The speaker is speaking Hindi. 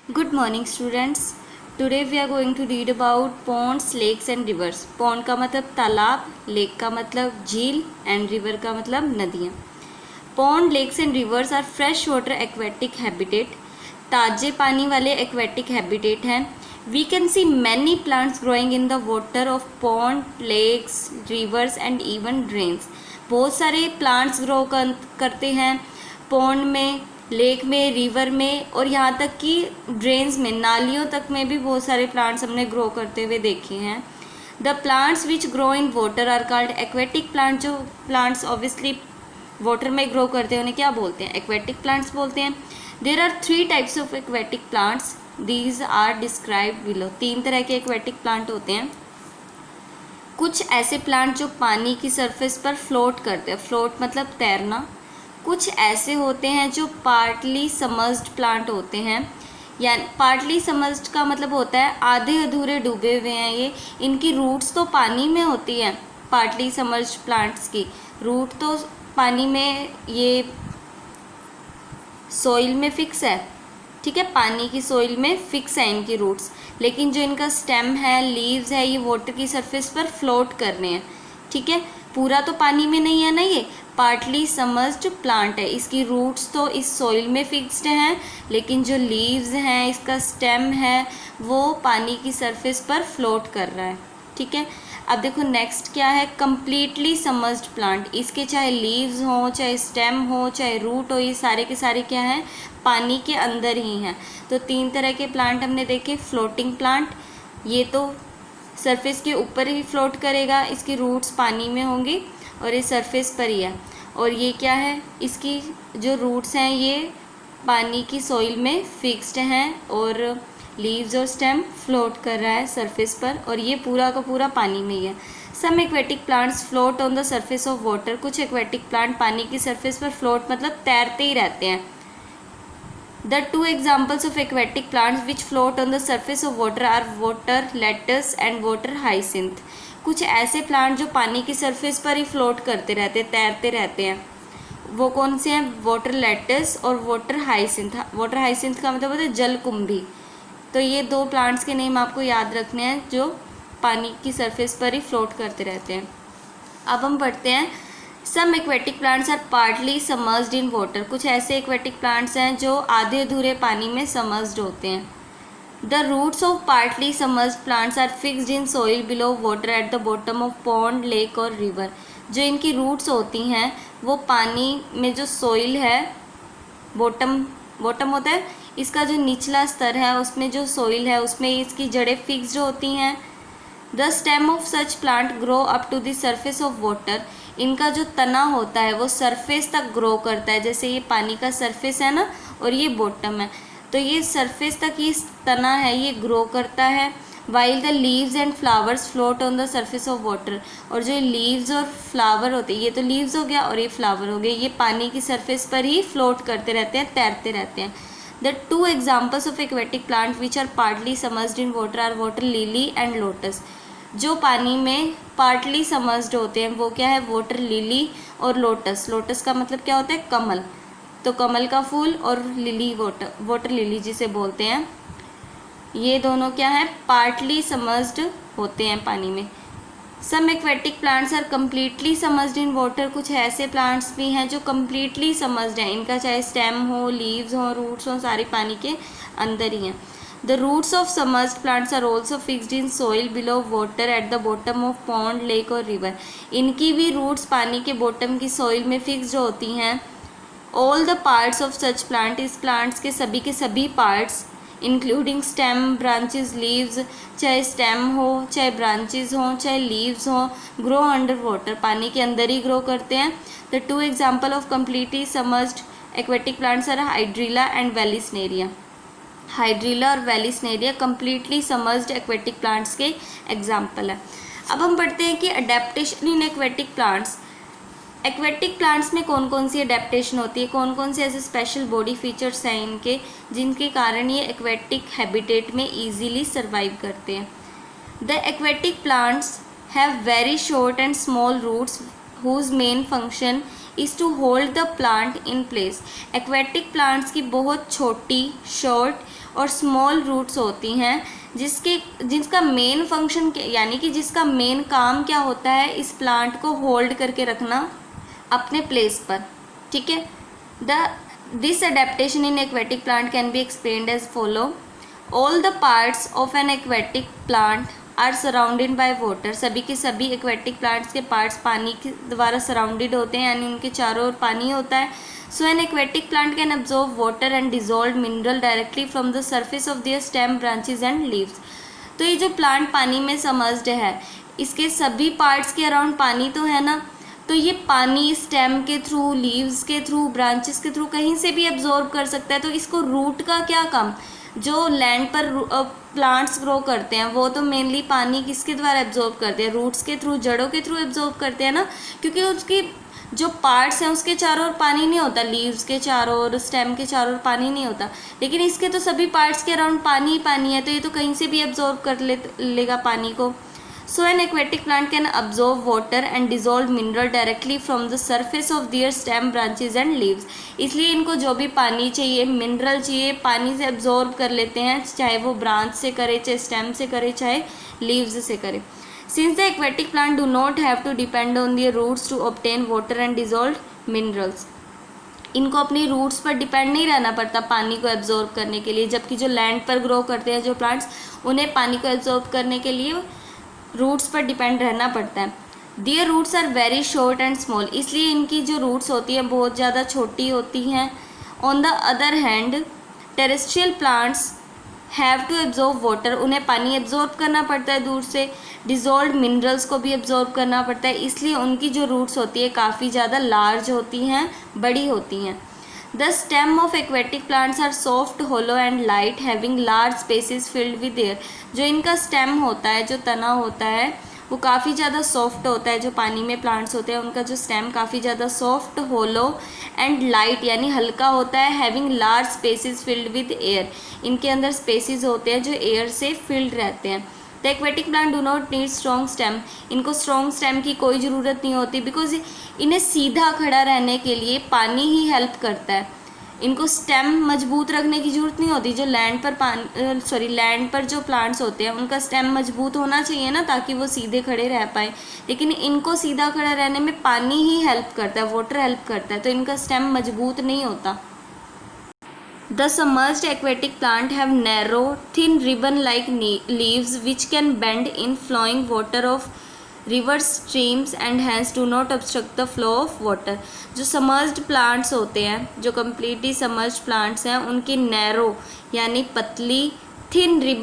Good morning students. Today we are going to read about ponds, lakes and rivers. Pond का मतलब तालाब, lake का मतलब झील and river का मतलब नदियाँ. Pond, lakes and rivers are fresh water aquatic habitat. ताजे पानी वाले aquatic habitat हैं. We can see many plants growing in the water of pond, lakes, rivers and even drains. बहुत सारे plants grow करते हैं pond में, लेक में, रिवर में और यहाँ तक कि ड्रेन्स में, नालियों तक में भी बहुत सारे प्लांट्स हमने ग्रो करते हुए देखे हैं. The plants which grow in water are called aquatic plant. जो प्लांट्स ऑब्वियसली वाटर में ग्रो करते हैं उन्हें क्या बोलते हैं? एक्वेटिक प्लांट्स बोलते हैं. There are 3 types of aquatic plants. These are described below. 3 तरह के एक्वेटिक प्लांट होते हैं. कुछ ऐसे प्लांट जो पानी की सरफेस पर फ्लोट करते हैं. फ्लोट मतलब तैरना. कुछ ऐसे होते हैं जो पार्टली समर्ज्ड प्लांट होते हैं. यानी पार्टली समर्ज्ड का मतलब होता है आधे अधूरे डूबे हुए हैं ये. इनकी रूट्स तो पानी में होती हैं. पार्टली समर्ज्ड प्लांट्स की रूट तो पानी में, ये सॉइल में फिक्स है. ठीक है, पानी की सॉइल में फिक्स है इनकी रूट्स. लेकिन जो इनका स्टेम है, लीव्स है, ये वाटर की सरफेस पर फ्लोट कर रहे हैं. ठीक है, पूरा तो पानी में नहीं है ना, ये पार्टली समर्ज्ड प्लांट है. इसकी रूट्स तो इस सॉइल में फिक्स्ड हैं, लेकिन जो लीव्स हैं, इसका स्टेम है, वो पानी की सरफेस पर फ्लोट कर रहा है. ठीक है, अब देखो नेक्स्ट क्या है? Completely समर्ज्ड plant. इसके चाहे लीव्स हो, चाहे स्टेम हो, चाहे रूट हो, ये सारे के सारे क्या हैं? पानी के अंदर ही हैं. तो 3 तरह के प्लांट हमने देखे. फ्लोटिंग प्लांट, ये तो सरफेस के ऊपर ही फ्लोट करेगा, इसकी रूट्स पानी में होंगी और ये सरफेस पर ही है. और ये क्या है? इसकी जो रूट्स हैं ये पानी की सॉइल में फिक्स्ड हैं और लीव्स और स्टेम फ्लोट कर रहा है सरफेस पर, और ये पूरा का पूरा पानी में ही है. Some aquatic plants float on the surface of water. कुछ एक्वेटिक प्लांट पानी की सरफेस पर फ्लोट मतलब तैरते ही रहते हैं. The 2 examples of aquatic plants which float on the surface of water are water lettuce and water hyacinth. कुछ ऐसे प्लांट जो पानी की सरफेस पर ही फ्लोट करते रहते हैं, तैरते रहते हैं. वो कौन से हैं? वाटर लेटस और वाटर हाइसिंथ. वाटर हाइसिंथ का मतलब होता है जलकुंभी. तो ये 2 प्लांट्स के नेम आपको याद रखने हैं जो पानी की सरफेस पर ही फ्लोट करते रहते हैं. अब हम पढ़ते हैं some aquatic plants are partly submerged in water. कुछ ऐसे एक्वेटिक प्लांट्स हैं जो आधे अधूरे पानी में समर्ज्ड होते हैं. The roots of partly submerged plants are fixed in soil below water at the bottom of pond, lake और रिवर. जो इनकी रूट्स होती हैं वो पानी में जो सॉइल है, बॉटम होता है इसका जो निचला स्तर है, उसमें जो सॉइल है उसमें इसकी जड़ें फिक्स्ड होती हैं. The stem of such plant grow up to the surface of water. इनका जो तना होता है वो सरफेस तक ग्रो करता है. जैसे ये पानी का सरफेस है ना और ये बॉटम है, तो ये सरफेस तक ये तना है, ये ग्रो करता है. While the leaves and flowers float on the surface of water. और जो लीव्स और फ्लावर होते हैं, ये तो लीव्स हो गया और ये फ्लावर हो गए, ये पानी की सरफेस पर ही फ्लोट करते रहते हैं, तैरते रहते हैं. The 2 examples of aquatic plant which are partly submerged in water are water lily and lotus. जो पानी में पार्टली समर्ज्ड होते हैं वो क्या है? वाटर लिली और लोटस. लोटस का मतलब क्या होता है? कमल. तो कमल का फूल और लिली, वाटर लिली जिसे बोलते हैं, ये दोनों क्या है? पार्टली समर्ज्ड होते हैं पानी में. Some aquatic plants are completely submerged in water. कुछ ऐसे प्लांट्स भी हैं जो कम्प्लीटली समर्ज्ड हैं. इनका चाहे स्टेम हो, लीव्स हो, रूट्स हो, सारी पानी के अंदर ही हैं. The roots of submerged plants are also fixed in soil below water at the bottom of pond, lake और river. इनकी भी रूट्स पानी के बॉटम की सॉइल में फिक्स्ड होती हैं. All the parts of such plant, इस प्लांट्स के सभी parts including stem, branches, leaves, चाहे स्टेम हो, चाहे ब्रांचेस हो, चाहे लीव्स हो, ग्रो अंडर वाटर. पानी के अंदर ही ग्रो करते हैं. The 2 example of completely submerged aquatic plants are hydrilla and vallisneria. Hydrilla और vallisneria completely submerged aquatic plants के एग्जाम्पल है. अब हम पढ़ते हैं कि adaptation in aquatic plants. Aquatic plants में कौन कौन सी अडेप्टेशन होती है, कौन कौन से ऐसे स्पेशल बॉडी फीचर्स हैं इनके जिनके कारण ये एक्वेटिक हैबिटेट में ईजीली सर्वाइव करते हैं. The aquatic plants have very short and small roots whose main function is to hold the plant in place. Aquatic plants की बहुत छोटी, शॉर्ट और स्मॉल रूट्स होती हैं जिसका मेन फंक्शन यानी कि जिसका मेन काम क्या होता है, इस प्लांट को होल्ड करके रखना अपने प्लेस पर, ठीक है। This adaptation in aquatic plant can be explained as follow. All the parts of an aquatic plant are surrounded by water. सभी के सभी एक्वेटिक प्लांट्स के पार्ट्स पानी के द्वारा सराउंडेड होते हैं, यानी उनके चारों ओर पानी होता है। So an aquatic plant can absorb water and dissolve mineral directly from the surface of their stem, branches and leaves. तो ये जो प्लांट पानी में समर्ज्ड है, इसके सभी पार्ट्स के अराउंड पानी तो है ना, तो ये पानी स्टेम के थ्रू, लीव्स के थ्रू, ब्रांचेस के थ्रू कहीं से भी एब्जॉर्ब कर सकता है। तो इसको रूट का क्या काम, जो लैंड पर प्लांट्स ग्रो करते हैं वो तो मेनली पानी किसके द्वारा एब्जॉर्ब करते हैं, रूट्स के थ्रू, जड़ों के थ्रू एब्जॉर्ब करते हैं ना, क्योंकि उसकी जो पार्ट्स हैं उसके चारों ओर पानी नहीं होता, लीव्स के चारों ओर, स्टेम के चारों ओर पानी नहीं होता, लेकिन इसके तो सभी पार्ट्स के अराउंड पानी ही पानी है, तो ये तो कहीं से भी एब्जॉर्ब कर लेगा पानी को। So an aquatic plant can absorb water and dissolve mineral directly from the surface of their stem, branches and leaves. इसलिए इनको जो भी पानी चाहिए, मिनरल चाहिए, पानी से एब्जॉर्ब कर लेते हैं, चाहे वो ब्रांच से करे, चाहे स्टेम से करे, चाहे लीव्स से करे। Since the aquatic plant do not have to depend on their roots to obtain water and dissolved minerals. इनको अपनी रूट्स पर डिपेंड नहीं रहना पड़ता पानी को एब्जॉर्ब करने के लिए, जबकि जो लैंड पर ग्रो करते हैं जो प्लांट्स, उन्हें पानी को एब्जॉर्ब करने के लिए रूट्स पर डिपेंड रहना पड़ता है। Their roots are very short and small. इसलिए इनकी जो रूट्स होती हैं बहुत ज़्यादा छोटी होती हैं। On the other hand terrestrial plants have to absorb water. उन्हें पानी एब्जॉर्ब करना पड़ता है दूर से, डिजोल्व मिनरल्स को भी एब्जॉर्ब करना पड़ता है, इसलिए उनकी जो रूट्स होती है काफ़ी ज़्यादा लार्ज होती हैं, बड़ी होती हैं। The stem of aquatic plants are soft, hollow and light, having large spaces filled with air. जो इनका स्टेम होता है, जो तना होता है, वो काफ़ी ज़्यादा सॉफ्ट होता है। जो पानी में प्लांट्स होते हैं उनका जो स्टेम काफ़ी ज़्यादा सॉफ्ट, होलो एंड लाइट यानी हल्का होता है। Having large spaces filled with air. इनके अंदर स्पेसेस होते हैं जो एयर से फिल्ड रहते हैं। The aquatic plant do not need strong stem. इनको स्ट्रॉन्ग स्टेम की कोई ज़रूरत नहीं होती, बिकॉज इन्हें सीधा खड़ा रहने के लिए पानी ही हेल्प करता है। इनको स्टेम मजबूत रखने की ज़रूरत नहीं होती। जो लैंड पर जो प्लांट्स होते हैं उनका स्टेम मजबूत होना चाहिए ना, ताकि वो सीधे खड़े रह पाए, लेकिन इनको सीधा खड़ा रहने में पानी ही हेल्प करता है, वाटर हेल्प करता है, तो इनका स्टेम मजबूत नहीं होता। The submerged aquatic plant have narrow, thin ribbon-like leaves which can bend in flowing water of river streams and hence do not obstruct the flow of water. जो submerged plants होते हैं, जो completely submerged plants हैं, उनकी narrow यानी पतली thin ribbon